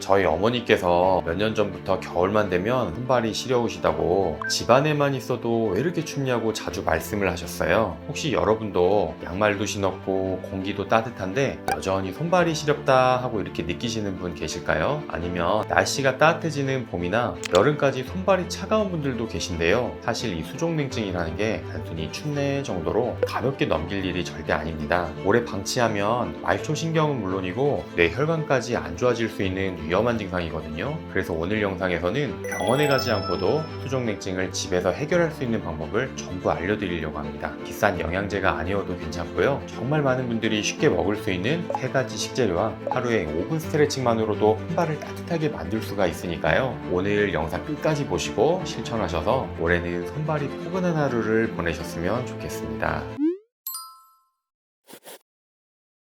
저희 어머니께서 몇 년 전부터 겨울만 되면 손발이 시려우시다고 집안에만 있어도 왜 이렇게 춥냐고 자주 말씀을 하셨어요. 혹시 여러분도 양말도 신었고 공기도 따뜻한데 여전히 손발이 시렵다 하고 이렇게 느끼시는 분 계실까요? 아니면 날씨가 따뜻해지는 봄이나 여름까지 손발이 차가운 분들도 계신데요. 사실 이 수족냉증이라는 게 단순히 춥네 정도로 가볍게 넘길 일이 절대 아닙니다. 오래 방치하면 말초신경은 물론이고 뇌혈관까지 안 좋아질 수 있는 위험한 증상이거든요. 그래서 오늘 영상에서는 병원에 가지 않고도 수족냉증을 집에서 해결할 수 있는 방법을 전부 알려드리려고 합니다. 비싼 영양제가 아니어도 괜찮고요. 정말 많은 분들이 쉽게 먹을 수 있는 3가지 식재료와 하루에 5분 스트레칭만으로도 손발을 따뜻하게 만들 수가 있으니까요. 오늘 영상 끝까지 보시고 실천하셔서 올해는 손발이 포근한 하루를 보내셨으면 좋겠습니다.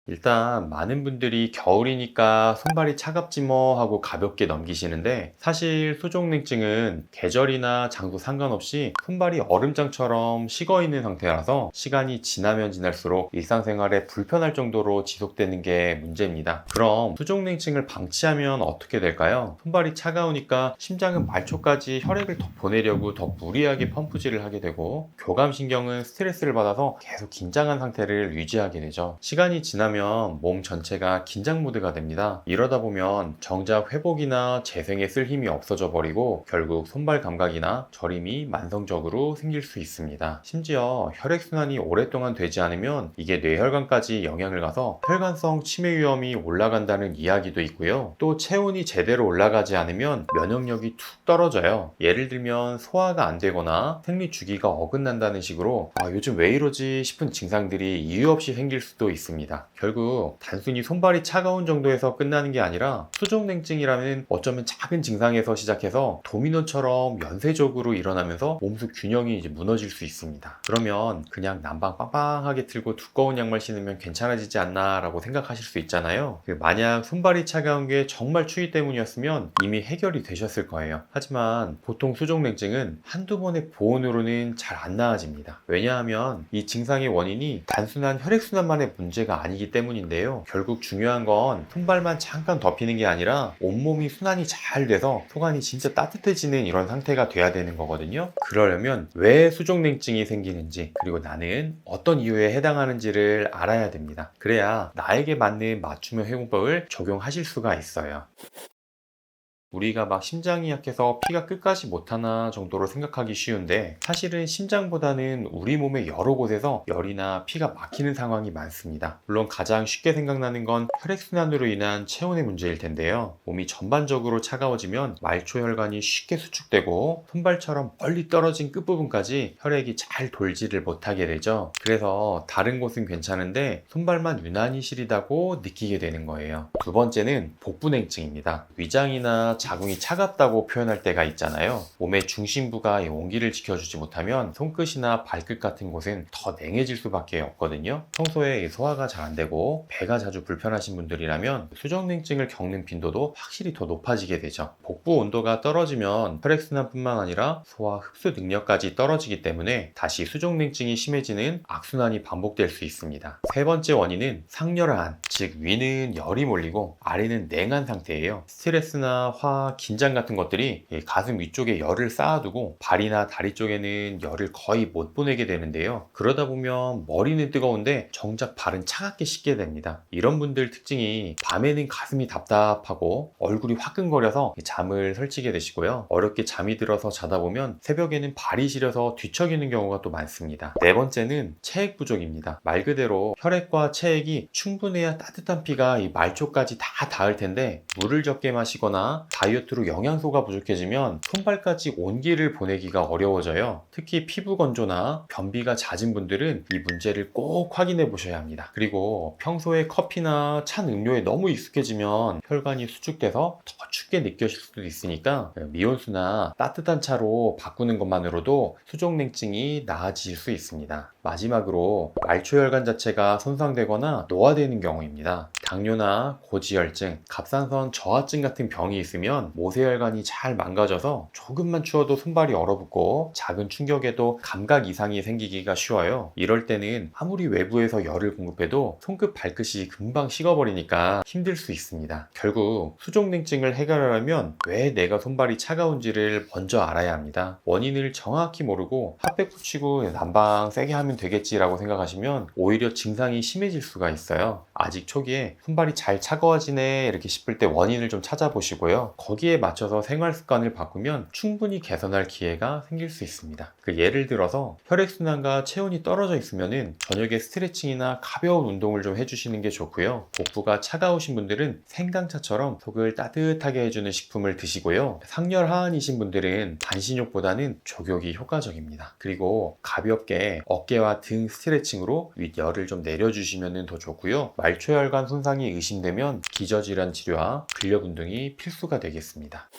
일단 많은 분들이 겨울이니까 손발이 차갑지 뭐 하고 가볍게 넘기시는데, 사실 수족냉증은 계절이나 장소 상관없이 손발이 얼음장처럼 식어있는 상태라서 시간이 지나면 지날수록 일상생활에 불편할 정도로 지속되는 게 문제입니다. 그럼 수족냉증을 방치하면 어떻게 될까요? 손발이 차가우니까 심장은 말초까지 혈액을 더 보내려고 더 무리하게 펌프질을 하게 되고, 교감신경은 스트레스를 받아서 계속 긴장한 상태를 유지하게 되죠. 시간이 지나면 몸 전체가 긴장 모드가 됩니다. 이러다 보면 정작 회복이나 재생에 쓸 힘이 없어져 버리고 결국 손발 감각이나 저림이 만성적으로 생길 수 있습니다. 심지어 혈액순환이 오랫동안 되지 않으면 이게 뇌혈관까지 영향을 가서 혈관성 치매 위험이 올라간다는 이야기도 있고요. 또 체온이 제대로 올라가지 않으면 면역력이 툭 떨어져요. 예를 들면 소화가 안 되거나 생리 주기가 어긋난다는 식으로 요즘 왜 이러지 싶은 증상들이 이유 없이 생길 수도 있습니다. 결국 단순히 손발이 차가운 정도에서 끝나는 게 아니라 수족냉증이라는 어쩌면 작은 증상에서 시작해서 도미노처럼 연쇄적으로 일어나면서 몸속 균형이 이제 무너질 수 있습니다. 그러면 그냥 난방 빵빵하게 틀고 두꺼운 양말 신으면 괜찮아지지 않나 라고 생각하실 수 있잖아요. 만약 손발이 차가운 게 정말 추위 때문이었으면 이미 해결이 되셨을 거예요. 하지만 보통 수족냉증은 한두 번의 보온으로는 잘 안 나아집니다. 왜냐하면 이 증상의 원인이 단순한 혈액순환만의 문제가 아니기 때문인데요. 결국 중요한 건 손발만 잠깐 덮이는 게 아니라 온몸이 순환이 잘 돼서 속안이 진짜 따뜻해지는 이런 상태가 돼야 되는 거거든요. 그러려면 왜 수족냉증이 생기는지, 그리고 나는 어떤 이유에 해당하는지를 알아야 됩니다. 그래야 나에게 맞는 맞춤형 회복법을 적용하실 수가 있어요. 우리가 막 심장이 약해서 피가 끝까지 못하나 정도로 생각하기 쉬운데, 사실은 심장보다는 우리 몸의 여러 곳에서 열이나 피가 막히는 상황이 많습니다. 물론 가장 쉽게 생각나는 건 혈액순환으로 인한 체온의 문제일 텐데요. 몸이 전반적으로 차가워지면 말초혈관이 쉽게 수축되고 손발처럼 멀리 떨어진 끝부분까지 혈액이 잘 돌지를 못하게 되죠. 그래서 다른 곳은 괜찮은데 손발만 유난히 시리다고 느끼게 되는 거예요. 두 번째는 복부냉증입니다. 위장이나 자궁이 차갑다고 표현할 때가 있잖아요. 몸의 중심부가 온기를 지켜주지 못하면 손끝이나 발끝 같은 곳은 더 냉해질 수밖에 없거든요. 평소에 소화가 잘 안 되고 배가 자주 불편하신 분들이라면 수족냉증을 겪는 빈도도 확실히 더 높아지게 되죠. 복부 온도가 떨어지면 혈액순환뿐만 아니라 소화 흡수 능력까지 떨어지기 때문에 다시 수족냉증이 심해지는 악순환이 반복될 수 있습니다. 세 번째 원인은 상열한, 즉 위는 열이 몰리고 아래는 냉한 상태예요. 스트레스나 화, 긴장 같은 것들이 가슴 위쪽에 열을 쌓아두고 발이나 다리 쪽에는 열을 거의 못 보내게 되는데요. 그러다 보면 머리는 뜨거운데 정작 발은 차갑게 식게 됩니다. 이런 분들 특징이 밤에는 가슴이 답답하고 얼굴이 화끈거려서 잠을 설치게 되시고요. 어렵게 잠이 들어서 자다 보면 새벽에는 발이 시려서 뒤척이는 경우가 또 많습니다. 네 번째는 체액 부족입니다. 말 그대로 혈액과 체액이 충분해야 따뜻한 피가 이 말초까지 다 닿을 텐데, 물을 적게 마시거나 다이어트로 영양소가 부족해지면 손발까지 온기를 보내기가 어려워져요. 특히 피부 건조나 변비가 잦은 분들은 이 문제를 꼭 확인해 보셔야 합니다. 그리고 평소에 커피나 찬 음료에 너무 익숙해지면 혈관이 수축돼서 더 춥게 느껴질 수도 있으니까 미온수나 따뜻한 차로 바꾸는 것만으로도 수족냉증이 나아질 수 있습니다. 마지막으로 말초혈관 자체가 손상되거나 노화되는 경우입니다. 당뇨나 고지혈증, 갑상선 저하증 같은 병이 있으면 모세혈관이 잘 망가져서 조금만 추워도 손발이 얼어붙고 작은 충격에도 감각 이상이 생기기가 쉬워요. 이럴 때는 아무리 외부에서 열을 공급해도 손끝 발끝이 금방 식어버리니까 힘들 수 있습니다. 결국 수족냉증을 해결하려면 왜 내가 손발이 차가운지를 먼저 알아야 합니다. 원인을 정확히 모르고 핫팩 붙이고 난방 세게 하면 되겠지라고 생각하시면 오히려 증상이 심해질 수가 있어요. 아직 초기에 손발이 잘 차가워지네 이렇게 싶을 때 원인을 좀 찾아보시고요. 거기에 맞춰서 생활 습관을 바꾸면 충분히 개선할 기회가 생길 수 있습니다. 예를 들어서 혈액순환과 체온이 떨어져 있으면 저녁에 스트레칭이나 가벼운 운동을 좀 해주시는 게 좋고요. 복부가 차가우신 분들은 생강차처럼 속을 따뜻하게 해주는 식품을 드시고요. 상열 하한이신 분들은 반신욕보다는 족욕이 효과적입니다. 그리고 가볍게 어깨와 등 스트레칭으로 윗열을 좀 내려주시면 더 좋고요. 말초혈관 손상이 의심되면 기저질환 치료와 근력 운동이 필수가 되겠습니다.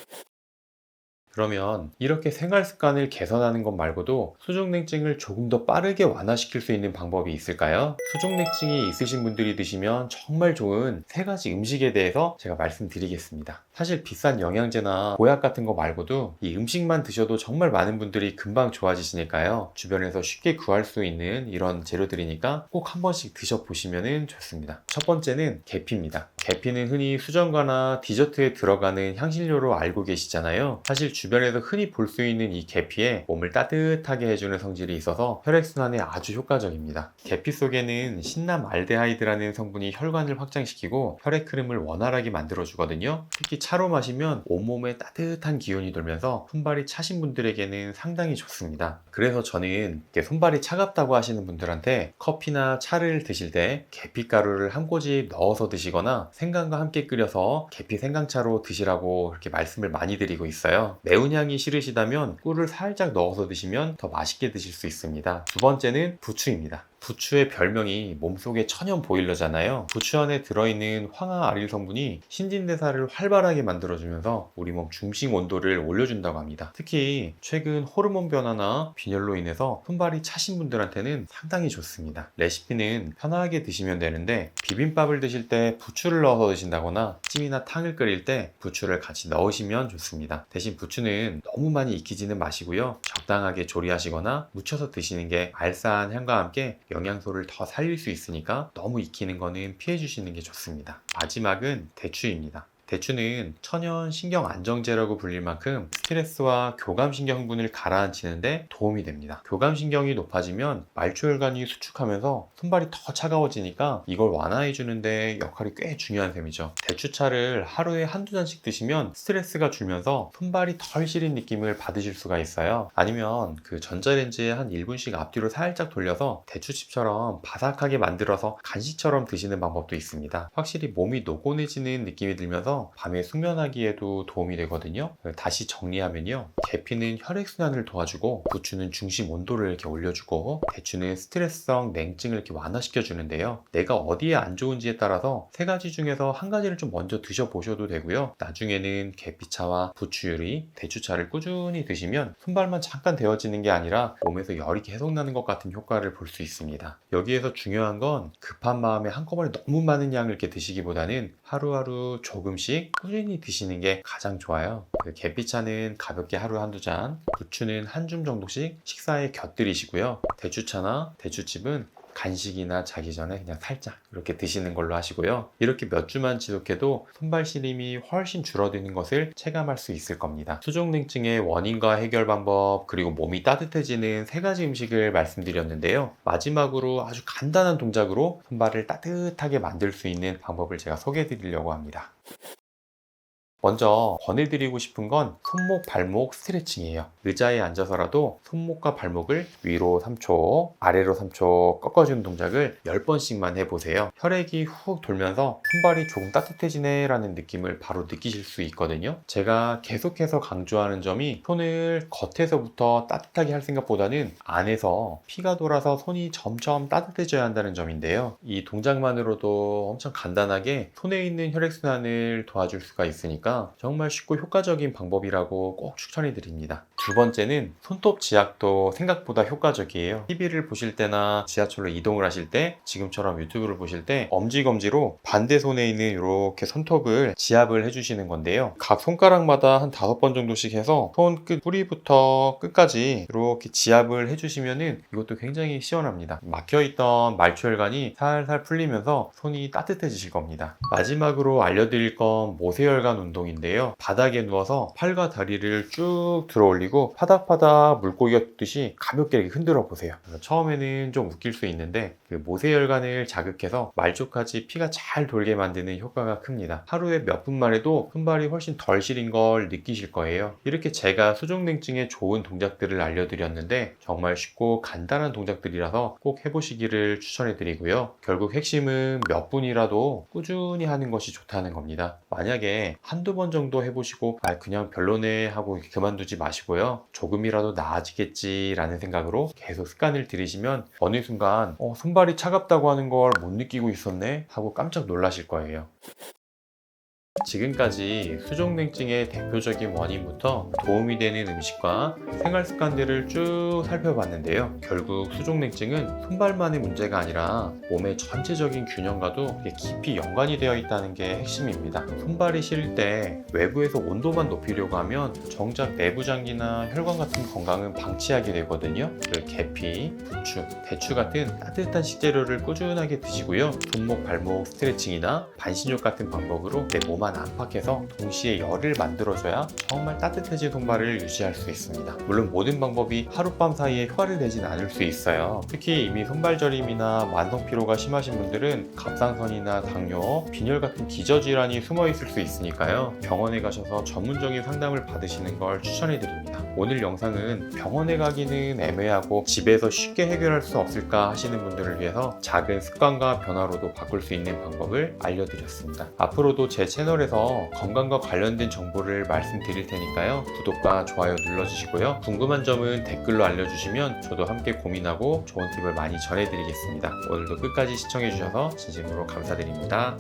그러면 이렇게 생활 습관을 개선하는 것 말고도 수족냉증을 조금 더 빠르게 완화시킬 수 있는 방법이 있을까요? 수족냉증이 있으신 분들이 드시면 정말 좋은 3가지 음식에 대해서 제가 말씀드리겠습니다. 사실 비싼 영양제나 보약 같은 거 말고도 이 음식만 드셔도 정말 많은 분들이 금방 좋아지시니까요. 주변에서 쉽게 구할 수 있는 이런 재료들이니까 꼭 한 번씩 드셔보시면 좋습니다. 첫 번째는 계피입니다. 계피는 흔히 수정과나 디저트에 들어가는 향신료로 알고 계시잖아요. 사실 주변에서 흔히 볼 수 있는 이 계피에 몸을 따뜻하게 해주는 성질이 있어서 혈액순환에 아주 효과적입니다. 계피 속에는 신남알데하이드라는 성분이 혈관을 확장시키고 혈액 흐름을 원활하게 만들어주거든요. 특히 차로 마시면 온몸에 따뜻한 기운이 돌면서 손발이 차신 분들에게는 상당히 좋습니다. 그래서 저는 손발이 차갑다고 하시는 분들한테 커피나 차를 드실 때 계피가루를 한 꼬집 넣어서 드시거나 생강과 함께 끓여서 계피 생강차로 드시라고 그렇게 말씀을 많이 드리고 있어요. 매운 향이 싫으시다면 꿀을 살짝 넣어서 드시면 더 맛있게 드실 수 있습니다. 두 번째는 부추입니다. 부추의 별명이 몸속의 천연 보일러잖아요. 부추 안에 들어있는 황화아릴 성분이 신진대사를 활발하게 만들어주면서 우리 몸 중심 온도를 올려준다고 합니다. 특히 최근 호르몬 변화나 빈혈로 인해서 손발이 차신 분들한테는 상당히 좋습니다. 레시피는 편하게 드시면 되는데 비빔밥을 드실 때 부추를 넣어서 드신다거나 찜이나 탕을 끓일 때 부추를 같이 넣으시면 좋습니다. 대신 부추는 너무 많이 익히지는 마시고요. 적당하게 조리하시거나 무쳐서 드시는 게 알싸한 향과 함께 영양소를 더 살릴 수 있으니까 너무 익히는 거는 피해 주시는 게 좋습니다. 마지막은 대추입니다. 대추는 천연 신경 안정제라고 불릴 만큼 스트레스와 교감신경 흥분을 가라앉히는데 도움이 됩니다. 교감신경이 높아지면 말초혈관이 수축하면서 손발이 더 차가워지니까 이걸 완화해 주는데 역할이 꽤 중요한 셈이죠. 대추차를 하루에 한두 잔씩 드시면 스트레스가 줄면서 손발이 덜 시린 느낌을 받으실 수가 있어요. 아니면 전자레인지에 한 1분씩 앞뒤로 살짝 돌려서 대추칩처럼 바삭하게 만들어서 간식처럼 드시는 방법도 있습니다. 확실히 몸이 노곤해지는 느낌이 들면서 밤에 숙면하기에도 도움이 되거든요. 다시 정리하면요. 계피는 혈액순환을 도와주고 부추는 중심 온도를 이렇게 올려주고 대추는 스트레스성 냉증을 이렇게 완화시켜 주는데요. 내가 어디에 안 좋은지에 따라서 3가지 중에서 한 가지를 좀 먼저 드셔보셔도 되고요. 나중에는 계피차와 부추유리, 대추차를 꾸준히 드시면 손발만 잠깐 데워지는 게 아니라 몸에서 열이 계속 나는 것 같은 효과를 볼 수 있습니다. 여기에서 중요한 건 급한 마음에 한꺼번에 너무 많은 양을 이렇게 드시기보다는 하루하루 조금씩 꾸준히 드시는 게 가장 좋아요. 계피차는 가볍게 하루에 한두 잔, 부추는 한 줌 정도씩 식사에 곁들이시고요. 대추차나 대추칩은 간식이나 자기 전에 그냥 살짝 이렇게 드시는 걸로 하시고요. 이렇게 몇 주만 지속해도 손발 시림이 훨씬 줄어드는 것을 체감할 수 있을 겁니다. 수족냉증의 원인과 해결 방법, 그리고 몸이 따뜻해지는 3가지 음식을 말씀드렸는데요. 마지막으로 아주 간단한 동작으로 손발을 따뜻하게 만들 수 있는 방법을 제가 소개해 드리려고 합니다. 먼저 권해드리고 싶은 건 손목, 발목 스트레칭이에요. 의자에 앉아서라도 손목과 발목을 위로 3초, 아래로 3초 꺾어주는 동작을 10번씩만 해보세요. 혈액이 훅 돌면서 손발이 조금 따뜻해지네 라는 느낌을 바로 느끼실 수 있거든요. 제가 계속해서 강조하는 점이 손을 겉에서부터 따뜻하게 할 생각보다는 안에서 피가 돌아서 손이 점점 따뜻해져야 한다는 점인데요. 이 동작만으로도 엄청 간단하게 손에 있는 혈액순환을 도와줄 수가 있으니까 있으니까 정말 쉽고 효과적인 방법이라고 꼭 추천해 드립니다. 두 번째는 손톱 지압도 생각보다 효과적이에요. TV를 보실 때나 지하철로 이동을 하실 때, 지금처럼 유튜브를 보실 때 엄지검지로 반대 손에 있는 이렇게 손톱을 지압을 해주시는 건데요. 각 손가락마다 한 5번 정도씩 해서 손끝 뿌리부터 끝까지 이렇게 지압을 해주시면은 이것도 굉장히 시원합니다. 막혀있던 말초혈관이 살살 풀리면서 손이 따뜻해지실 겁니다. 마지막으로 알려드릴 건 모세혈관 운동인데요. 바닥에 누워서 팔과 다리를 쭉 들어 올리고 파닥파닥 물고기가 듯이 가볍게 이렇게 흔들어 보세요. 처음에는 좀 웃길 수 있는데 그 모세혈관을 자극해서 말초까지 피가 잘 돌게 만드는 효과가 큽니다. 하루에 몇 분만 해도 손발이 훨씬 덜 시린 걸 느끼실 거예요. 이렇게 제가 수족냉증에 좋은 동작들을 알려드렸는데 정말 쉽고 간단한 동작들이라서 꼭 해보시기를 추천해 드리고요. 결국 핵심은 몇 분이라도 꾸준히 하는 것이 좋다는 겁니다. 만약에 한두 번 정도 해보시고 그냥 별로네 하고 그만두지 마시고요. 조금이라도 나아지겠지 라는 생각으로 계속 습관을 들이시면 어느 순간 손발이 차갑다고 하는 걸 못 느끼고 있었네 하고 깜짝 놀라실 거예요. 지금까지 수족냉증의 대표적인 원인부터 도움이 되는 음식과 생활 습관들을 쭉 살펴봤는데요. 결국 수족냉증은 손발만의 문제가 아니라 몸의 전체적인 균형과도 깊이 연관이 되어 있다는 게 핵심입니다. 손발이 시릴 때 외부에서 온도만 높이려고 하면 정작 내부장기나 혈관 같은 건강은 방치하게 되거든요. 계피, 부추, 대추 같은 따뜻한 식재료를 꾸준하게 드시고요. 손목, 발목 스트레칭이나 반신욕 같은 방법으로 내 몸 안팎에서 동시에 열을 만들어줘야 정말 따뜻해진 손발을 유지할 수 있습니다. 물론 모든 방법이 하룻밤 사이에 효과를 내진 않을 수 있어요. 특히 이미 손발 저림이나 만성 피로가 심하신 분들은 갑상선이나 당뇨, 빈혈 같은 기저질환이 숨어 있을 수 있으니까요. 병원에 가셔서 전문적인 상담을 받으시는 걸 추천해 드립니다. 오늘 영상은 병원에 가기는 애매하고 집에서 쉽게 해결할 수 없을까 하시는 분들을 위해서 작은 습관과 변화로도 바꿀 수 있는 방법을 알려드렸습니다. 앞으로도 제 채널에서 건강과 관련된 정보를 말씀드릴 테니까요. 구독과 좋아요 눌러주시고요. 궁금한 점은 댓글로 알려주시면 저도 함께 고민하고 좋은 팁을 많이 전해드리겠습니다. 오늘도 끝까지 시청해주셔서 진심으로 감사드립니다.